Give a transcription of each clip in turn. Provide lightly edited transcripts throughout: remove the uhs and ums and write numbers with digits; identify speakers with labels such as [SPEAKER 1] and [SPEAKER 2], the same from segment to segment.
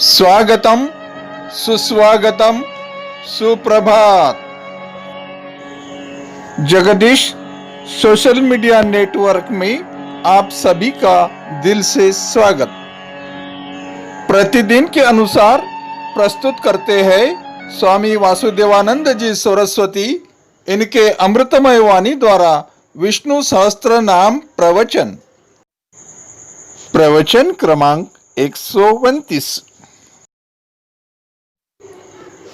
[SPEAKER 1] स्वागतम, सुस्वागतम, सुप्रभात। जगदीश सोशल मीडिया नेटवर्क में आप सभी का दिल से स्वागत। प्रतिदिन के अनुसार प्रस्तुत करते हैं स्वामी वासुदेवानंद जी सरस्वती, इनके अमृतमय वाणी द्वारा विष्णु सहस्त्र नाम प्रवचन। प्रवचन क्रमांक 129।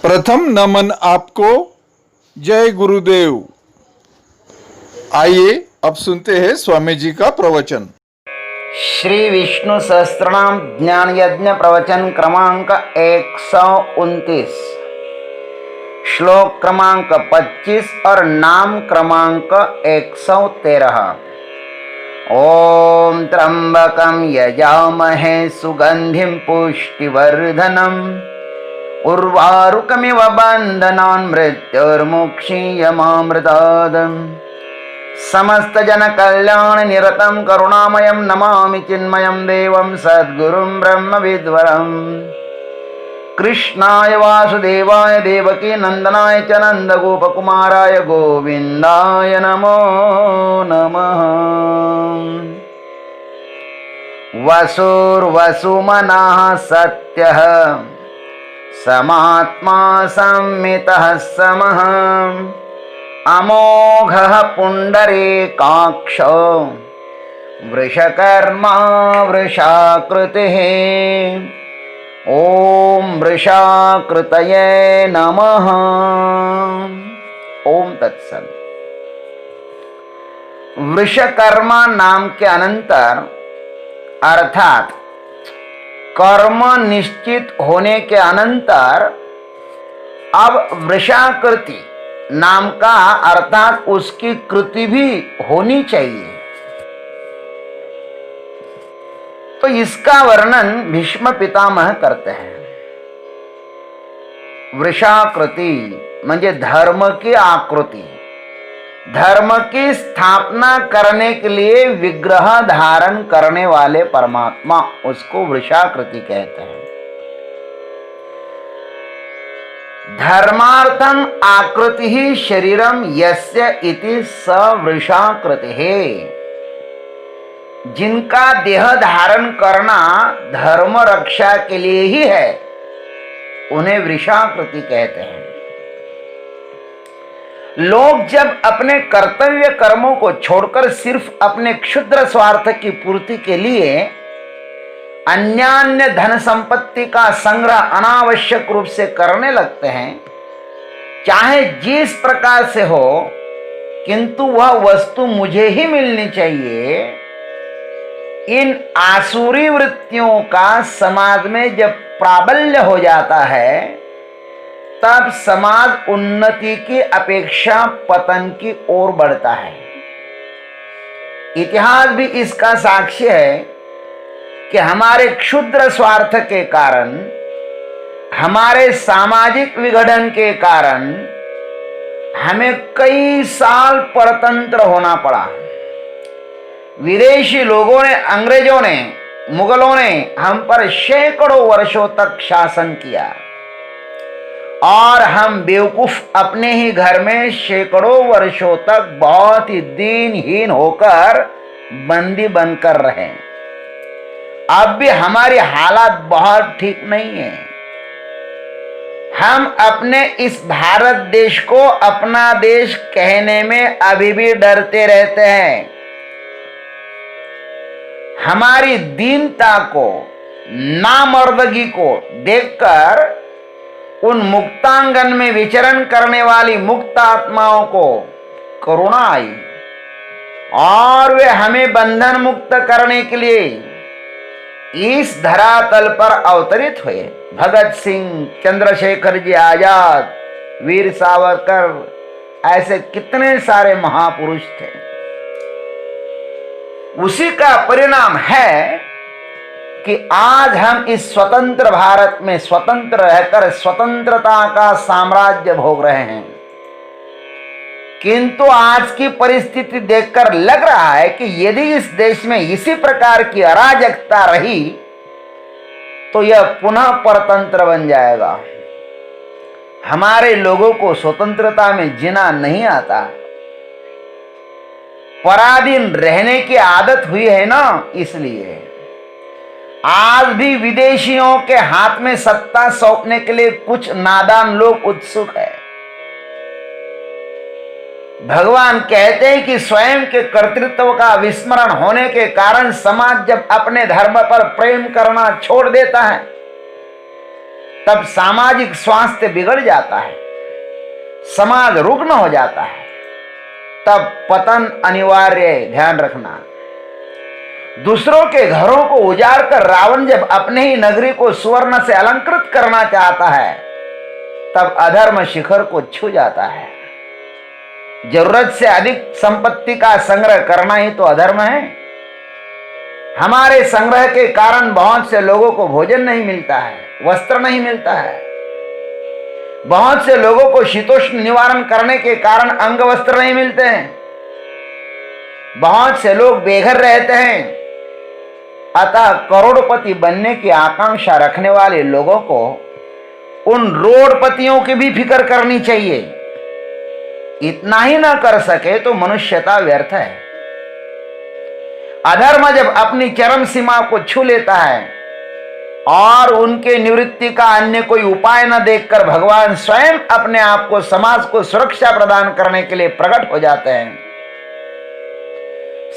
[SPEAKER 1] प्रथम नमन आपको, जय गुरुदेव। आइए अब सुनते हैं स्वामी जी का प्रवचन।
[SPEAKER 2] श्री विष्णु सहस्त्रनाम ज्ञान यज्ञ प्रवचन क्रमांक 129, श्लोक क्रमांक 25 और नाम क्रमांक 113। ओम त्र्यंबकं यजामहे सुगंधिं पुष्टिवर्धनम् उर्वारुकमिव बन्धनान् मृत्युर्मुक्षीयमामृतात्। समस्त जन कल्याण निरतं करुणामयं नमामि चिन्मयं देवं सद्गुरुं ब्रह्म विद्वरम्। कृष्णाय वासुदेवाय देवकी नंदनाय च नंदगोपकुमाराय गोविंदाय नमो नमः। वसुर्वसुमनः सत्यः समात्मा संमितः समः अमोघः पुण्डरीकाक्षो वृषकर्मा वृषाकृतिः। ओम वृषाकृतये नमः। ओम तत्सत्। वृषकर्मा नाम के अनंतर अर्थात कर्म निश्चित होने के अनंतर अब वृषाकृति नाम का अर्थात उसकी कृति भी होनी चाहिए। तो इसका वर्णन भीष्म पितामह करते हैं। वृषाकृति म्हणजे धर्म की आकृति, धर्म की स्थापना करने के लिए विग्रह धारण करने वाले परमात्मा, उसको वृषाकृति कहते हैं। धर्मार्थम आकृति ही शरीरम यस्य इति स वृषाकृति है। जिनका देह धारण करना धर्म रक्षा के लिए ही है, उन्हें वृषाकृति कहते हैं। लोग जब अपने कर्तव्य कर्मों को छोड़कर सिर्फ अपने क्षुद्र स्वार्थ की पूर्ति के लिए अन्यान्य धन संपत्ति का संग्रह अनावश्यक रूप से करने लगते हैं, चाहे जिस प्रकार से हो, किंतु वह वस्तु मुझे ही मिलनी चाहिए, इन आसुरी वृत्तियों का समाज में जब प्राबल्य हो जाता है, तब समाज उन्नति की अपेक्षा पतन की ओर बढ़ता है। इतिहास भी इसका साक्ष्य है कि हमारे क्षुद्र स्वार्थ के कारण, हमारे सामाजिक विघटन के कारण हमें कई साल परतंत्र होना पड़ा। विदेशी लोगों ने, अंग्रेजों ने, मुगलों ने हम पर सैकड़ों वर्षों तक शासन किया और हम बेवकूफ अपने ही घर में सैकड़ों वर्षों तक बहुत ही दीनहीन होकर बंदी बनकर रहे। अब भी हमारी हालत बहुत ठीक नहीं है। हम अपने इस भारत देश को अपना देश कहने में अभी भी डरते रहते हैं। हमारी दीनता को, नामर्दगी को देखकर उन मुक्तांगन में विचरण करने वाली मुक्त आत्माओं को करुणा आई और वे हमें बंधन मुक्त करने के लिए इस धरातल पर अवतरित हुए। भगत सिंह, चंद्रशेखर जी आजाद, वीर सावरकर, ऐसे कितने सारे महापुरुष थे। उसी का परिणाम है कि आज हम इस स्वतंत्र भारत में स्वतंत्र रहकर स्वतंत्रता का साम्राज्य भोग रहे हैं। किंतु आज की परिस्थिति देखकर लग रहा है कि यदि इस देश में इसी प्रकार की अराजकता रही तो यह पुनः परतंत्र बन जाएगा। हमारे लोगों को स्वतंत्रता में जीना नहीं आता, पराधीन रहने की आदत हुई है ना, इसलिए आज भी विदेशियों के हाथ में सत्ता सौंपने के लिए कुछ नादान लोग उत्सुक है। भगवान कहते हैं कि स्वयं के कर्तृत्व का विस्मरण होने के कारण समाज जब अपने धर्म पर प्रेम करना छोड़ देता है, तब सामाजिक स्वास्थ्य बिगड़ जाता है, समाज रुग्ण हो जाता है, तब पतन अनिवार्य है। ध्यान रखना, दूसरों के घरों को उजाड़ कर रावण जब अपने ही नगरी को सुवर्ण से अलंकृत करना चाहता है, तब अधर्म शिखर को छू जाता है। जरूरत से अधिक संपत्ति का संग्रह करना ही तो अधर्म है। हमारे संग्रह के कारण बहुत से लोगों को भोजन नहीं मिलता है, वस्त्र नहीं मिलता है। बहुत से लोगों को शीतोष्ण निवारण करने के कारण अंग वस्त्र नहीं मिलते हैं। बहुत से लोग बेघर रहते हैं। अतः करोड़पति बनने की आकांक्षा रखने वाले लोगों को उन रोडपतियों की भी फिक्र करनी चाहिए। इतना ही ना कर सके तो मनुष्यता व्यर्थ है। अधर्म जब अपनी चरम सीमा को छू लेता है और उनके निवृत्ति का अन्य कोई उपाय न देखकर भगवान स्वयं अपने आप को समाज को सुरक्षा प्रदान करने के लिए प्रकट हो जाते हैं।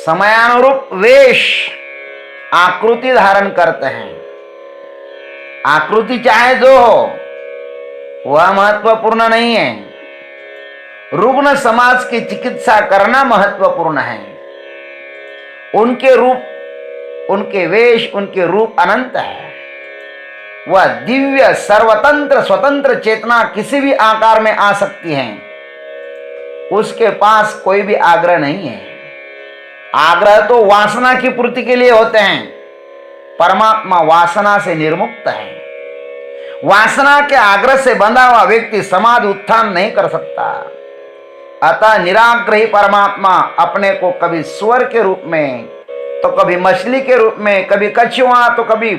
[SPEAKER 2] समयानुरूप वेश आकृति धारण करते हैं। आकृति चाहे जो हो, वह महत्वपूर्ण नहीं है। रुग्ण समाज की चिकित्सा करना महत्वपूर्ण है। उनके रूप, उनके वेश, उनके रूप अनंत है। वह दिव्य सर्वतंत्र स्वतंत्र चेतना किसी भी आकार में आ सकती है। उसके पास कोई भी आग्रह नहीं है। आग्रह तो वासना की पूर्ति के लिए होते हैं। परमात्मा वासना से निर्मुक्त है। वासना के आग्रह से बंधा हुआ व्यक्ति समाज उत्थान नहीं कर सकता। अतः निराग्रही परमात्मा अपने को कभी सुअर के रूप में, तो कभी मछली के रूप में, कभी कछुआ, तो कभी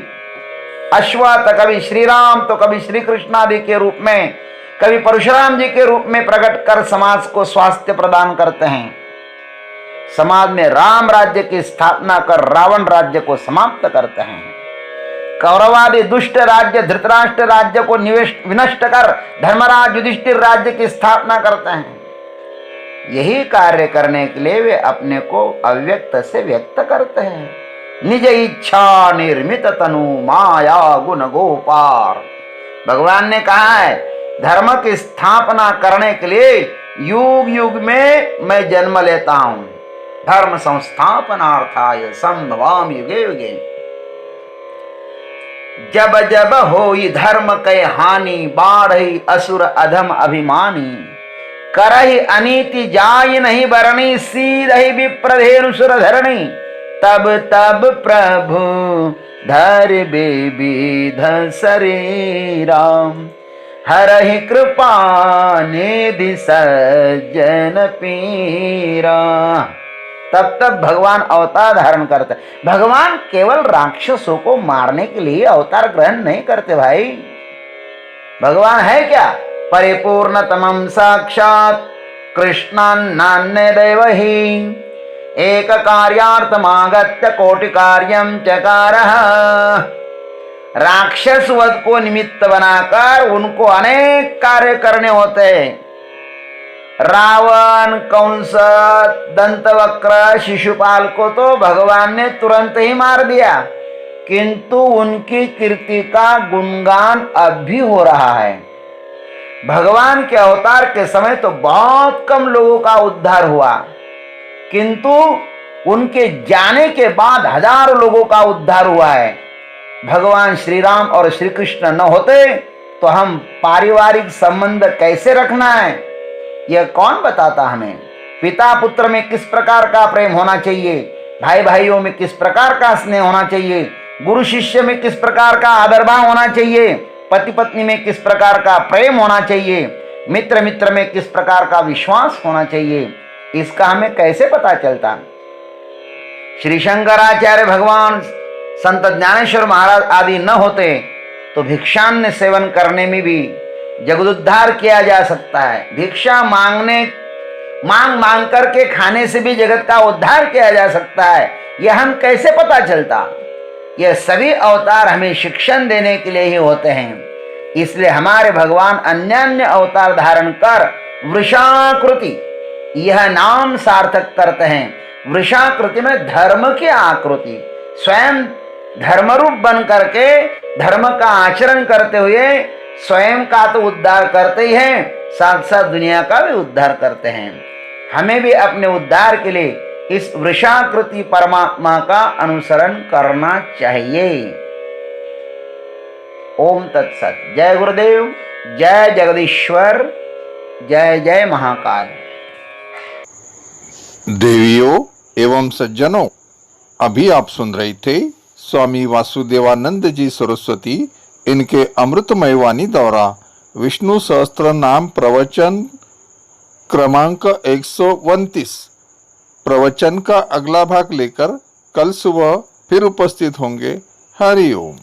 [SPEAKER 2] अश्व, तो कभी श्री राम, तो कभी श्री कृष्ण आदि के रूप में, कभी परशुराम जी के रूप में प्रकट कर समाज को स्वास्थ्य प्रदान करते हैं। समाज में राम राज्य की स्थापना कर रावण राज्य को समाप्त करते हैं। कौरवादी दुष्ट राज्य धृतराष्ट्र राज्य को विनष्ट कर धर्मराज युधिष्ठिर राज्य की स्थापना करते हैं। यही कार्य करने के लिए वे अपने को अव्यक्त से व्यक्त करते हैं। निज इच्छा निर्मित तनु माया गुण गोपार। भगवान ने कहा है, धर्म की स्थापना करने के लिए युग युग में मैं जन्म लेता हूं। धर्म संस्थापनार्थाय संभवामि युगे युगे। जब जब होई धर्म कै हानि, बाढ़ई असुर अधम अभिमानी। करहि अनीति जाय नहीं बरणी, सीधहि विप्रधेनु सुर धरणी। तब तब प्रभु धर बेविध शरीराम, हरहि कृपा निधि सज्जन पीरा। तब तब भगवान अवतार धारण करते। भगवान केवल राक्षसों को मारने के लिए अवतार ग्रहण नहीं करते भाई। भगवान है क्या? परिपूर्णतमं साक्षात् कृष्णान्नान्य दैव हि। एक कार्यार्थमागत्य कोटि कार्यं चकारः। राक्षस वध को निमित्त बनाकर उनको अनेक कार्य करने होते हैं। रावण, कंस, दंतवक्र, शिशुपाल को तो भगवान ने तुरंत ही मार दिया, किंतु उनकी कीर्ति का गुणगान अब भी हो रहा है। भगवान के अवतार के समय तो बहुत कम लोगों का उद्धार हुआ, किंतु उनके जाने के बाद हजारों लोगों का उद्धार हुआ है। भगवान श्री राम और श्री कृष्ण न होते तो हम पारिवारिक संबंध कैसे रखना है, यह कौन बताता हमें? पिता पुत्र में किस प्रकार का प्रेम होना चाहिए, भाई भाइयों में किस प्रकार का स्नेह होना चाहिए, गुरु शिष्य में किस प्रकार का आदर भाव होना चाहिए, पति पत्नी में किस प्रकार का प्रेम होना चाहिए, मित्र मित्र में किस प्रकार का विश्वास होना चाहिए, इसका हमें कैसे पता चलता? श्री शंकराचार्य भगवान, संत ज्ञानेश्वर महाराज आदि न होते तो भिक्षान्न सेवन करने में भी जगदुद्धार किया जा सकता है। भिक्षा मांग करके खाने से भी जगत का उद्धार किया जा सकता है। यह हम कैसे पता चलता? यह सभी अवतार हमें शिक्षण देने के लिए ही होते हैं। इसलिए हमारे भगवान अन्य अन्य अवतार धारण कर वृषाकृति यह नाम सार्थक करते हैं। वृषाकृति में धर्म की आकृति, स्वयं धर्मरूप बन करके धर्म का आचरण करते हुए स्वयं का तो उद्धार करते ही हैं, साथ साथ दुनिया का भी उद्धार करते हैं। हमें भी अपने उद्धार के लिए इस वृषाकृति परमात्मा का अनुसरण करना चाहिए। ओम तत्सत। जय गुरुदेव, जय जगदीश्वर, जय जय महाकाल।
[SPEAKER 1] देवियों एवं सज्जनों, अभी आप सुन रहे थे स्वामी वासुदेवानंद जी सरस्वती इनके अमृतमय वाणी द्वारा विष्णु सहस्त्र नाम प्रवचन क्रमांक 129। प्रवचन का अगला भाग लेकर कल सुबह फिर उपस्थित होंगे। हरि ओम।